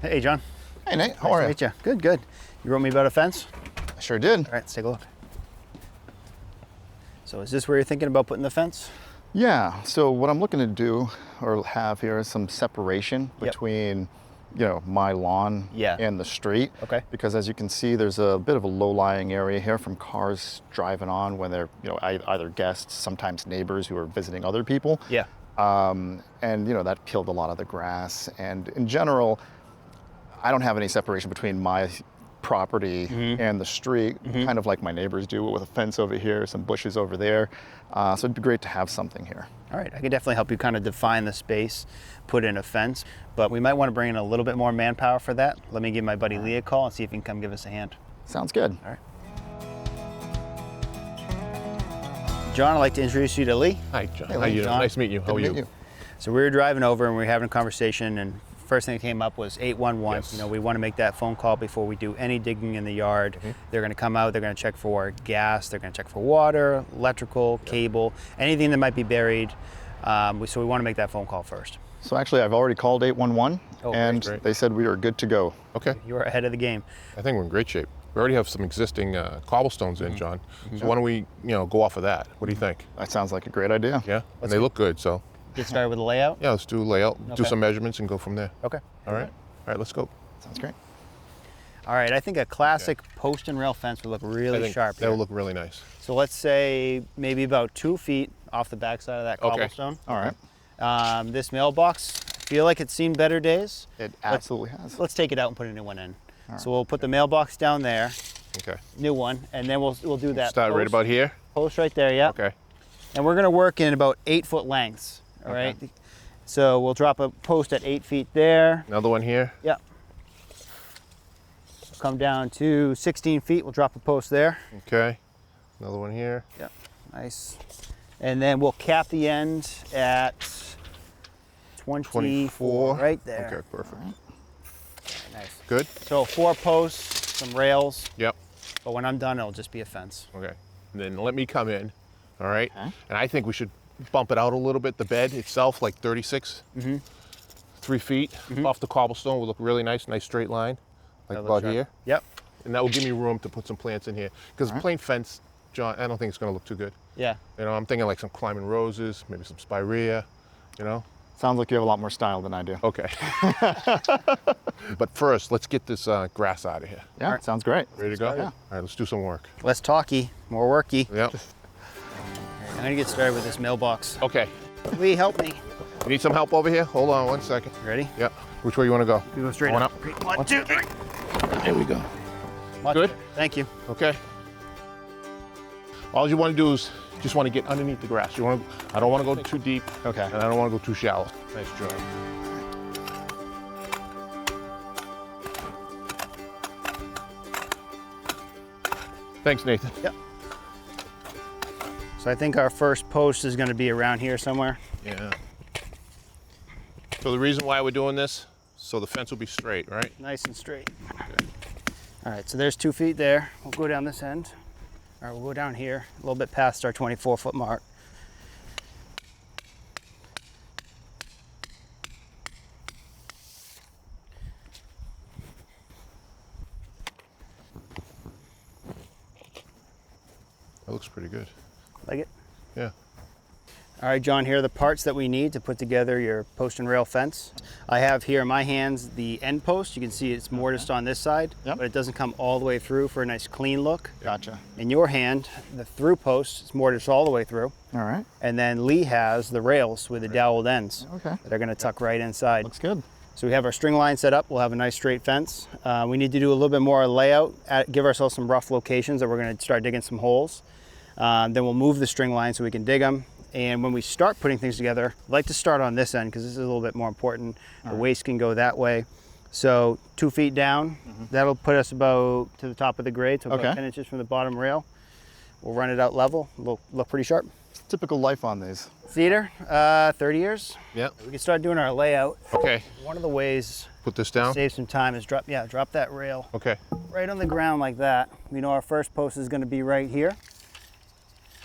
Hey, John. Hey, Nate. How are you? Nice to meet you. Good, good. You wrote me about a fence? I sure did. All right, let's take a look. So is this where you're thinking about putting the fence? Yeah. So what I'm looking to do or have here is some separation between, my lawn and the street. Okay. Because as you can see, there's a bit of a low-lying area here from cars driving on when they're, either guests, sometimes neighbors who are visiting other people. Yeah. And that killed a lot of the grass. And in general, I don't have any separation between my property and the street, kind of like my neighbors do with a fence over here, some bushes over there. So it'd be great to have something here. All right, I can definitely help you kind of define the space, put in a fence, but we might want to bring in a little bit more manpower for that. Let me give my buddy Lee a call and see if he can come give us a hand. Sounds good. All right. John, I'd like to introduce you to Lee. Hi, John. Hey, How you doing? John. Nice to meet you. How are you? So we were driving over and we were having a conversation, and first thing that came up was 811. Yes. We want to make that phone call before we do any digging in the yard. They're going to come out, they're going to check for gas, they're going to check for water, electrical, cable, anything that might be buried. So we want to make that phone call first. So actually, I've already called 811, and great. they said we are good to go. Okay. You're ahead of the game. I think we're in great shape. We already have some existing cobblestones in, John. So why don't we, go off of that? What do you think? That sounds like a great idea. Yeah. And they look good. So Get started with the layout? yeah, let's do a layout, do Okay. some measurements, and go from there. Okay. All right. All right. Let's go. Sounds great. All right, I think a classic post and rail fence would look I really think sharp that here. will look really nice. So let's say maybe about 2 feet off the backside of that Okay. cobblestone. All right. This mailbox, I feel like it's seen better days. It absolutely has. Let's take it out and put a new one in. All So we'll put the mailbox down there, Okay. new one, and then we'll do that. Start right post- about here. Post right there, yeah. Okay. And we're gonna work in about 8-foot lengths, all Okay. right? So we'll drop a post at 8 feet there. Another one here. Yeah. Come down to 16 feet, we'll drop a post there. Okay. Another one here. Yep, nice. And then we'll cap the end at 24, right there. Okay. Perfect. Nice. Good. So 4 posts, some rails, Yep. but when I'm done, it'll just be a fence. Okay. And then let me come in. All right. Okay. And I think we should bump it out a little bit. The bed itself, like 36, 3 feet off the cobblestone, will look really nice. Nice straight line, like That about looks sharp. here. Yep. And that will give me room to put some plants in here. Because plain fence, John, I don't think it's going to look too good. Yeah. I'm thinking like some climbing roses, maybe some spirea. Sounds like you have a lot more style than I do. Okay. But first, let's get this grass out of here. Yeah, sounds great. Ready to go? Yeah. All right, let's do some work. Less talky, more worky. Yep. I'm gonna get started with this mailbox. Okay. Lee, help me. You need some help over here? Hold on 1 second. You ready? Yep. Which way you want to go? We go straight Going up. up. Great. 1, 2, 3. There we go. Much Good? better. Thank you. Okay. All you want to do is just want to get underneath the grass. I don't want to go too deep. Okay. And I don't want to go too shallow. Nice job. Thanks, Nathan. Yep. So I think our first post is gonna be around here somewhere. Yeah. So the reason why we're doing this, so the fence will be straight, right? Nice and straight. All right, so there's 2 feet there. We'll go down this end. All right, we'll go down here, a little bit past our 24-foot mark. That looks pretty good. Like it? Yeah. All right, John, here are the parts that we need to put together your post and rail fence. I have here in my hands the end post. You can see it's mortised on this side, Yep. but it doesn't come all the way through for a nice clean look. Gotcha. In your hand, the through post is mortised all the way through. All right. And then Lee has the rails with the doweled ends Okay. that are gonna tuck right inside. Looks good. So we have our string line set up. We'll have a nice straight fence. We need to do a little bit more layout, give ourselves some rough locations that we're gonna start digging some holes. Then we'll move the string line so we can dig them. And when we start putting things together, I like to start on this end because this is a little bit more important. The waste can go that way. So 2 feet down, that'll put us about to the top of the grade, so about Okay. 10 inches from the bottom rail. We'll run it out level, it'll look pretty sharp. Typical life on these. Cedar, 30 years. Yep. We can start doing our layout. Okay. One of the ways Put this to down. save some time is drop that rail Okay. right on the ground like that. We know our first post is gonna be right here.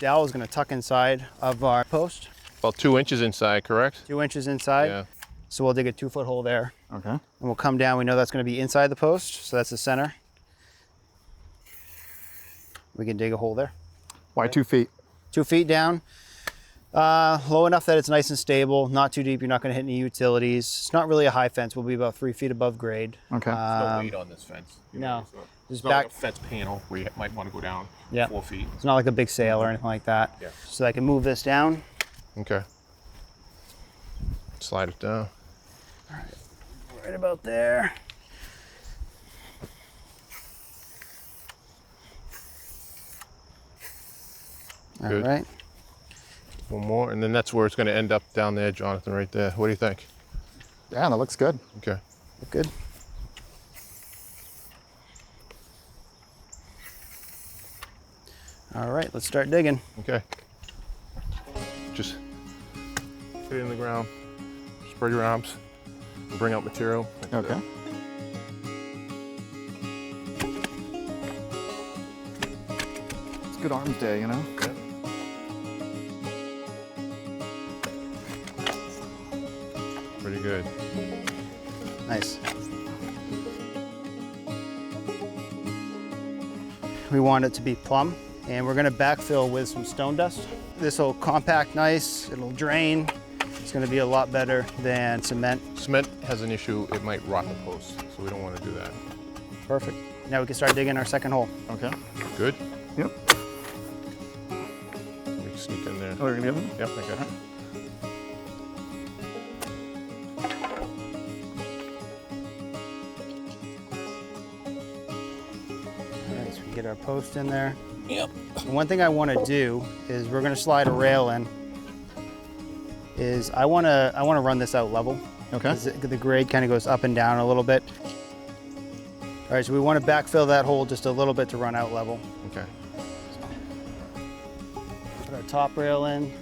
Dowel is gonna tuck inside of our post, About 2 inches inside, correct? 2 inches inside. Yeah. So we'll dig a 2-foot hole there. Okay. And we'll come down. We know that's going to be inside the post, so that's the center. We can dig a hole there. Why 2 feet? 2 feet down. Low enough that it's nice and stable, not too deep. You're not going to hit any utilities. It's not really a high fence. We'll be about 3 feet above grade. Okay. No weight on this fence. No. It's Just not back. like a fence panel where you might want to go down Yeah. 4 feet. It's not like a big sail or anything like that. Yeah. So I can move this down. Okay. Slide it down. Right about there. All Good. right. One more, and then that's where it's going to end up down there, Jonathan, right there. What do you think? Yeah, that looks good. Okay. Good. All right, let's start digging. Okay. Just put it in the ground, spread your arms, and bring out material. Okay. It's good arms day, you know? Yeah. Pretty good. Nice. We want it to be plumb, and we're gonna backfill with some stone dust. This will compact nice, it'll drain. It's gonna be a lot better than cement. Cement has an issue, it might rot the post, so we don't want to do that. Perfect. Now we can start digging our second hole. Okay. Good? Yep. We can sneak in there. Oh, you're gonna give them? Yep, I got it. All right, so we get our post in there. Yep. And one thing I want to do is we're going to slide a rail in. I want to run this out level. Okay. 'Cause the grade kind of goes up and down a little bit. All right, so we want to backfill that hole just a little bit to run out level. Okay. Put our top rail in.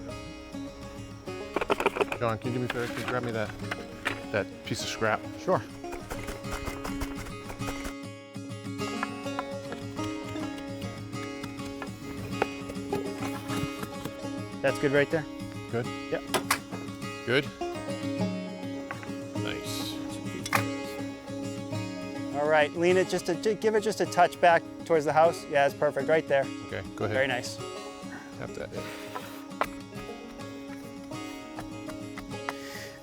John, can you do me a favor? Can you grab me that piece of scrap? Sure. That's good right there. Good? Yep. Good? Nice. All right, lean it just to give it just a touch back towards the house. Yeah, that's perfect right there. Okay, go ahead. Very nice. Tap that in.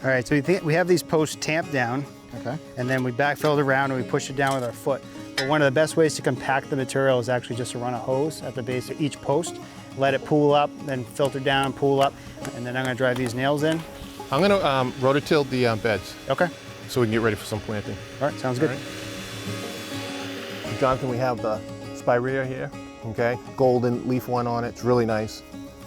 All right, so we have these posts tamped down, Okay. and then we backfill it around and we push it down with our foot. But one of the best ways to compact the material is actually just to run a hose at the base of each post, let it pool up, then filter down, pool up, and then I'm gonna drive these nails in. I'm going to rototill the beds Okay. so we can get ready for some planting. All right, sounds good. All right. Jonathan, we have the spirea here, okay? Golden leaf one on it. It's really nice,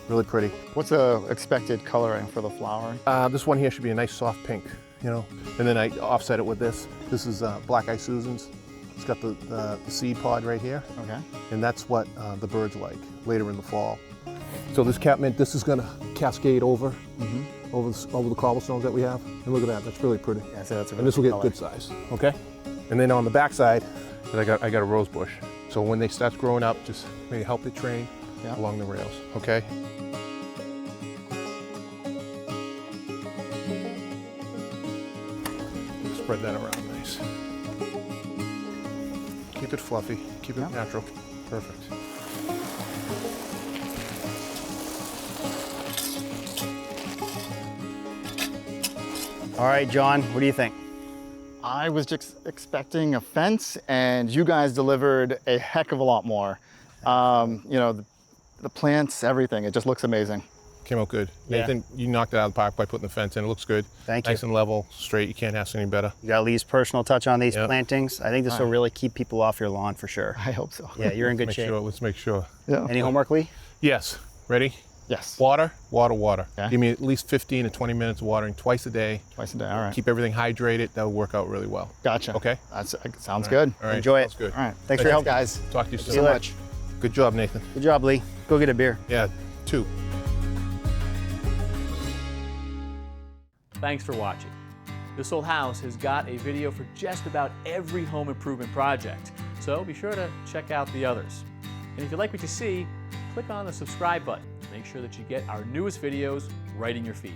really pretty. What's the expected coloring for the flower? This one here should be a nice soft pink, you know? And then I offset it with this. This is Black Eye Susans. It's got the seed pod right here. Okay. And that's what the birds like later in the fall. So this catmint, this is gonna cascade over, over the cobblestones that we have. And look at that, that's really pretty. Yeah, so that's a And this will really get good size, okay? And then on the back side, I got a rose bush. So when they start growing up, just maybe help it train Yeah. along the rails, okay? Spread that around nice. Keep it fluffy, keep it natural. Perfect. All right, John, what do you think? I was just expecting a fence, and you guys delivered a heck of a lot more. You know, the plants, everything, it just looks amazing. Came out good. Yeah. Nathan, you knocked it out of the park by putting the fence in. It looks good. Thank you. Nice and level, straight. You can't ask any better. You got Lee's personal touch on these Yep. plantings. I think this will really keep people off your lawn for sure. I hope so. Yeah, you're in good Make shape. sure, let's make sure. Yeah. Any homework, Lee? Yes. Ready? Yes. Water, water, water. Okay. Give me at least 15 to 20 minutes of watering twice a day. Twice a day. All right. Keep everything hydrated. That will work out really well. Gotcha. Okay? That sounds good. All right. Enjoy it. Sounds good. All right. Thanks for your help. guys. Talk to you Thank soon. you so later. much. Good job, Nathan. Good job, Lee. Go get a beer. Yeah, 2. Thanks for watching. This Old House has got a video for just about every home improvement project, so be sure to check out the others. And if you like what you see, click on the subscribe button to make sure that you get our newest videos right in your feed.